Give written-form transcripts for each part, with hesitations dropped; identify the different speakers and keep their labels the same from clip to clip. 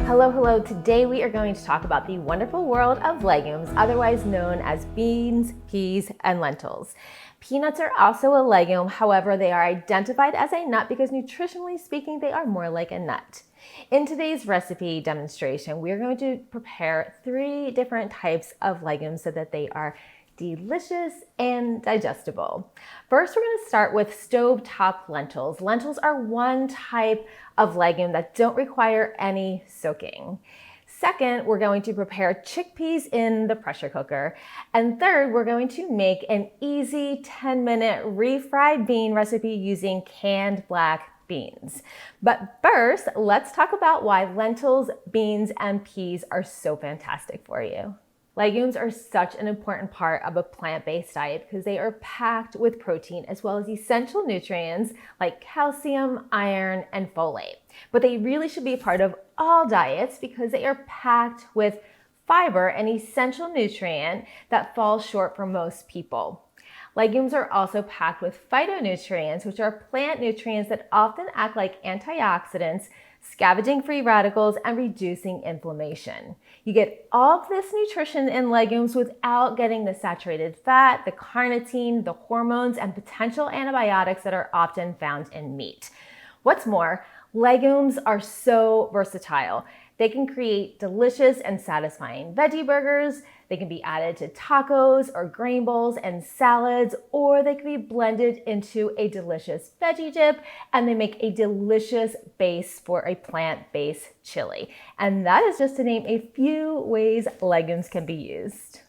Speaker 1: Hello, hello. Today we are going to talk about the wonderful world of legumes, otherwise known as beans, peas, and lentils. Peanuts are also a legume, however, they are identified as a nut because nutritionally speaking, they are more like a nut. In today's recipe demonstration, we're going to prepare 3 different types of legumes so that they are delicious and digestible. First, we're going to start with stovetop lentils. Lentils are one type of legume that don't require any soaking. Second, we're going to prepare chickpeas in the pressure cooker. And third, we're going to make an easy 10-minute refried bean recipe using canned black beans. But first, let's talk about why lentils, beans, and peas are so fantastic for you. Legumes are such an important part of a plant-based diet because they are packed with protein as well as essential nutrients like calcium, iron, and folate. But they really should be a part of all diets because they are packed with fiber, an essential nutrient that falls short for most people. Legumes are also packed with phytonutrients, which are plant nutrients that often act like antioxidants, scavenging free radicals and reducing inflammation. You get all of this nutrition in legumes without getting the saturated fat, the carnitine, the hormones, and potential antibiotics that are often found in meat. What's more, legumes are so versatile. They can create delicious and satisfying veggie burgers. They can be added to tacos or grain bowls and salads, or they can be blended into a delicious veggie dip, and they make a delicious base for a plant-based chili. And that is just to name a few ways legumes can be used.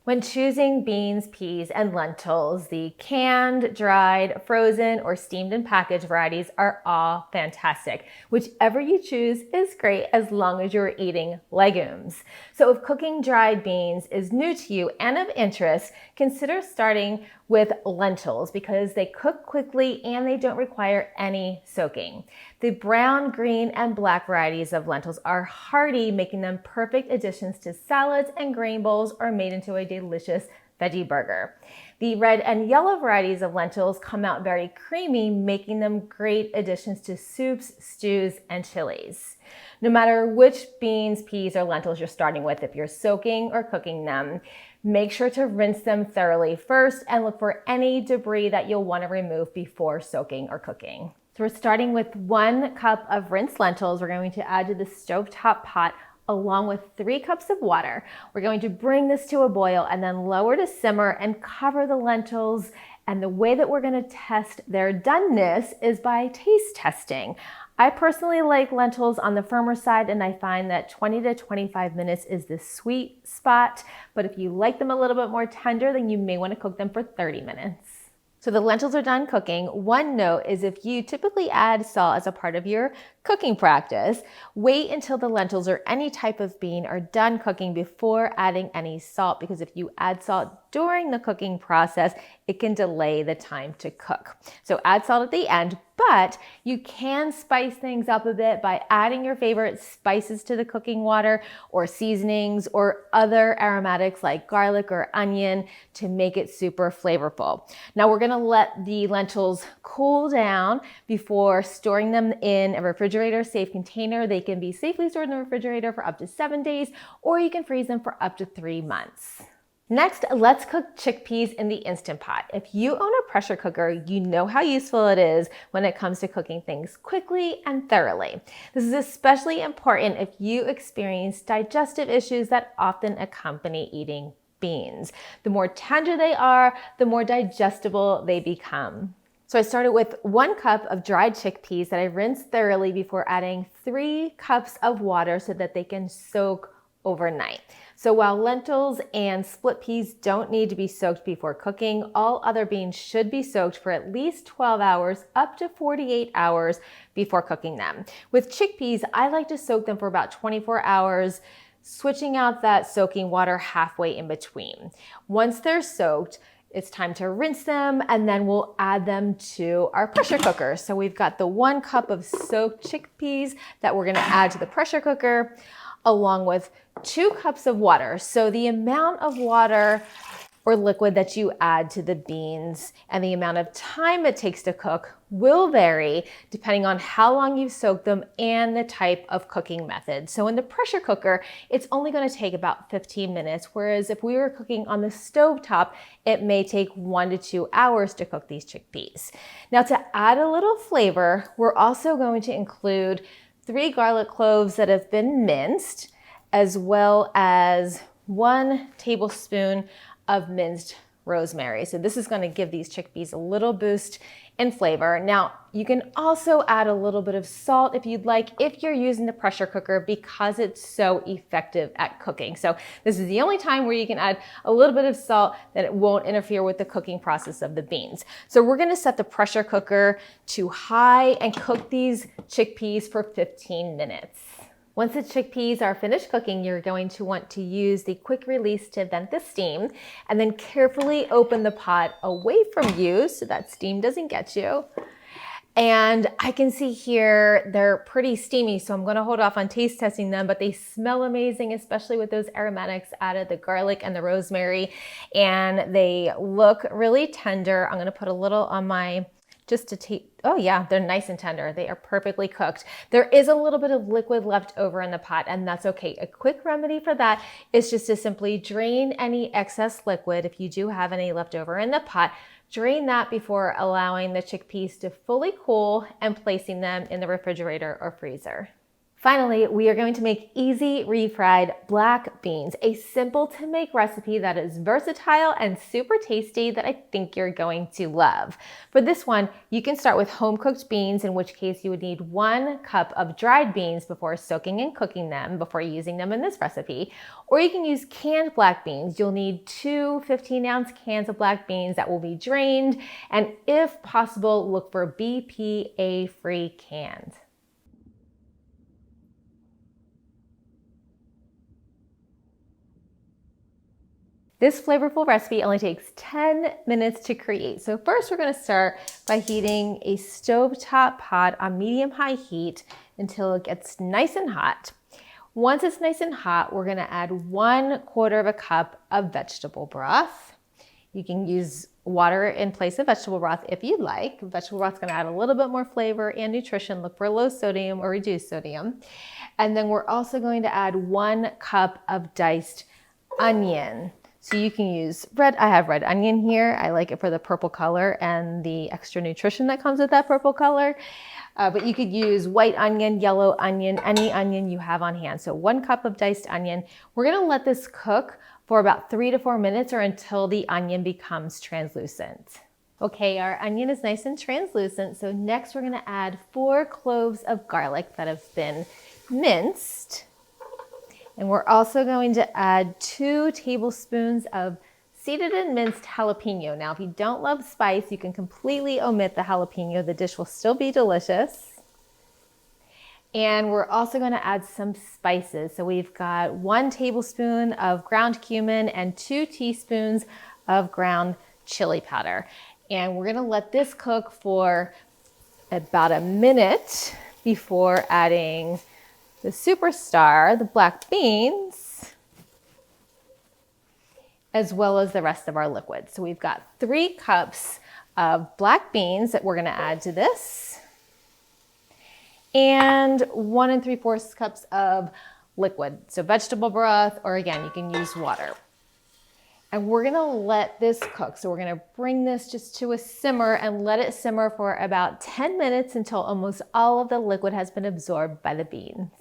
Speaker 1: When choosing beans, peas, and lentils, the canned, dried, frozen, or steamed and packaged varieties are all fantastic. Whichever you choose is great as long as you're eating legumes. So if cooking dried beans is new to you and of interest, consider starting with lentils because they cook quickly and they don't require any soaking. The brown, green, and black varieties of lentils are hearty, making them perfect additions to salads and grain bowls or made into a delicious veggie burger. The red and yellow varieties of lentils come out very creamy, making them great additions to soups, stews, and chilies. No matter which beans, peas, or lentils you're starting with, if you're soaking or cooking them, make sure to rinse them thoroughly first and look for any debris that you'll want to remove before soaking or cooking. So we're starting with 1 cup of rinsed lentils. We're going to add to the stovetop pot along with 3 cups of water. We're going to bring this to a boil and then lower to simmer and cover the lentils. And the way that we're going to test their doneness is by taste testing. I personally like lentils on the firmer side, and I find that 20 to 25 minutes is the sweet spot. But if you like them a little bit more tender, then you may want to cook them for 30 minutes. So the lentils are done cooking. One note is if you typically add salt as a part of your cooking practice, wait until the lentils or any type of bean are done cooking before adding any salt, because if you add salt during the cooking process, it can delay the time to cook. So add salt at the end, but you can spice things up a bit by adding your favorite spices to the cooking water or seasonings or other aromatics like garlic or onion to make it super flavorful. Now we're gonna let the lentils cool down before storing them in a refrigerator safe container. They can be safely stored in the refrigerator for up to 7 days, or you can freeze them for up to 3 months. Next, let's cook chickpeas in the Instant Pot. If you own a pressure cooker, you know how useful it is when it comes to cooking things quickly and thoroughly. This is especially important if you experience digestive issues that often accompany eating beans. The more tender they are, the more digestible they become. So I started with 1 cup of dried chickpeas that I rinsed thoroughly before adding 3 cups of water so that they can soak overnight. So while lentils and split peas don't need to be soaked before cooking, all other beans should be soaked for at least 12 hours up to 48 hours before cooking them. With chickpeas, I like to soak them for about 24 hours, switching out that soaking water halfway in between. Once they're soaked, it's time to rinse them, and then we'll add them to our pressure cooker. So we've got the 1 cup of soaked chickpeas that we're gonna add to the pressure cooker, along with 2 cups of water. So the amount of water or liquid that you add to the beans, and the amount of time it takes to cook will vary depending on how long you've soaked them and the type of cooking method. So in the pressure cooker, it's only going to take about 15 minutes, whereas if we were cooking on the stovetop, it may take 1 to 2 hours to cook these chickpeas. Now, to add a little flavor, we're also going to include 3 garlic cloves that have been minced, as well as 1 tablespoon of minced rosemary. So this is going to give these chickpeas a little boost in flavor. Now, you can also add a little bit of salt if you'd like, if you're using the pressure cooker, because it's so effective at cooking. So this is the only time where you can add a little bit of salt that it won't interfere with the cooking process of the beans. So we're going to set the pressure cooker to high and cook these chickpeas for 15 minutes. Once the chickpeas are finished cooking, you're going to want to use the quick release to vent the steam, and then carefully open the pot away from you so that steam doesn't get you. And I can see here they're pretty steamy, so I'm going to hold off on taste testing them, but they smell amazing, especially with those aromatics added, the garlic and the rosemary, and they look really tender. I'm going to put a little on my, just to taste. Oh yeah, they're nice and tender. They are perfectly cooked. There is a little bit of liquid left over in the pot, and that's okay. A quick remedy for that is just to simply drain any excess liquid. If you do have any left over in the pot, drain that before allowing the chickpeas to fully cool and placing them in the refrigerator or freezer. Finally, we are going to make easy refried black beans, a simple to make recipe that is versatile and super tasty that I think you're going to love. For this one, you can start with home cooked beans, in which case you would need 1 cup of dried beans before soaking and cooking them before using them in this recipe. Or you can use canned black beans. You'll need 2 15-ounce cans of black beans that will be drained, and if possible, look for BPA-free cans. This flavorful recipe only takes 10 minutes to create. So first we're going to start by heating a stovetop pot on medium-high heat until it gets nice and hot. Once it's nice and hot, we're going to add 1/4 cup of vegetable broth. You can use water in place of vegetable broth if you'd like. Vegetable broth is going to add a little bit more flavor and nutrition. Look for low sodium or reduced sodium. And then we're also going to add 1 cup of diced onion. So you can use I have red onion here. I like it for the purple color and the extra nutrition that comes with that purple color. But you could use white onion, yellow onion, any onion you have on hand. So 1 cup of diced onion. We're gonna let this cook for about 3 to 4 minutes or until the onion becomes translucent. Okay, our onion is nice and translucent. So next we're gonna add 4 cloves of garlic that have been minced. And we're also going to add 2 tablespoons of seeded and minced jalapeno. Now, if you don't love spice, you can completely omit the jalapeno. The dish will still be delicious. And we're also going to add some spices. So we've got 1 tablespoon of ground cumin and 2 teaspoons of ground chili powder. And we're going to let this cook for about a minute before adding the superstar, the black beans, as well as the rest of our liquid. So we've got 3 cups of black beans that we're gonna add to this, and 1 3/4 cups of liquid. So vegetable broth, or again, you can use water. And we're gonna let this cook. So we're gonna bring this just to a simmer and let it simmer for about 10 minutes until almost all of the liquid has been absorbed by the beans.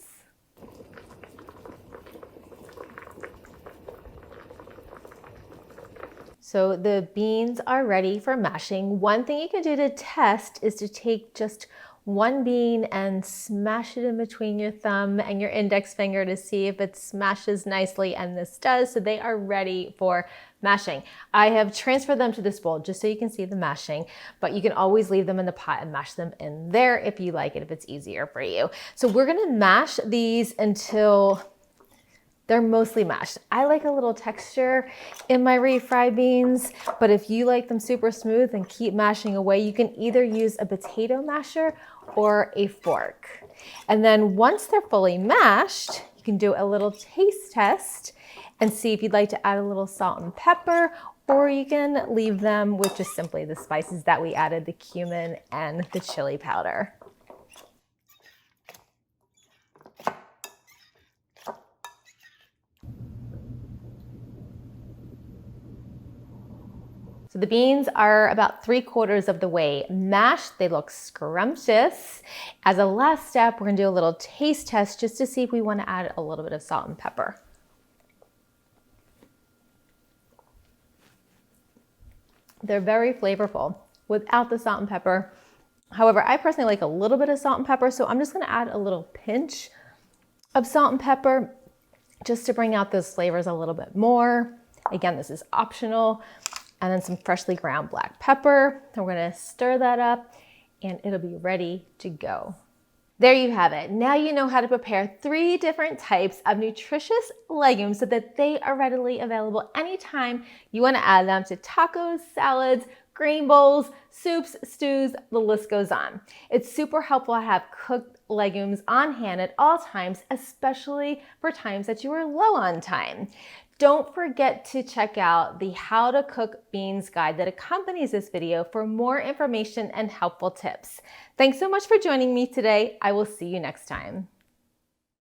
Speaker 1: So the beans are ready for mashing. One thing you can do to test is to take just 1 bean and smash it in between your thumb and your index finger to see if it smashes nicely, and this does, so they are ready for mashing. I have transferred them to this bowl just so you can see the mashing, but you can always leave them in the pot and mash them in there if you like it, if it's easier for you. So we're gonna mash these until they're mostly mashed. I like a little texture in my refried beans, but if you like them super smooth and keep mashing away, you can either use a potato masher or a fork. And then once they're fully mashed, you can do a little taste test and see if you'd like to add a little salt and pepper or you can leave them with just simply the spices that we added, the cumin and the chili powder. So the beans are about 3/4 of the way mashed. They look scrumptious. As a last step, we're gonna do a little taste test just to see if we wanna add a little bit of salt and pepper. They're very flavorful without the salt and pepper. However, I personally like a little bit of salt and pepper, so I'm just gonna add a little pinch of salt and pepper just to bring out those flavors a little bit more. Again, this is optional. And then some freshly ground black pepper. And we're gonna stir that up and it'll be ready to go. There you have it. Now you know how to prepare 3 different types of nutritious legumes so that they are readily available anytime you want to add them to tacos, salads, green bowls, soups, stews, the list goes on. It's super helpful to have cooked legumes on hand at all times, especially for times that you are low on time. Don't forget to check out the How to Cook Beans guide that accompanies this video for more information and helpful tips. Thanks so much for joining me today. I will see you next time.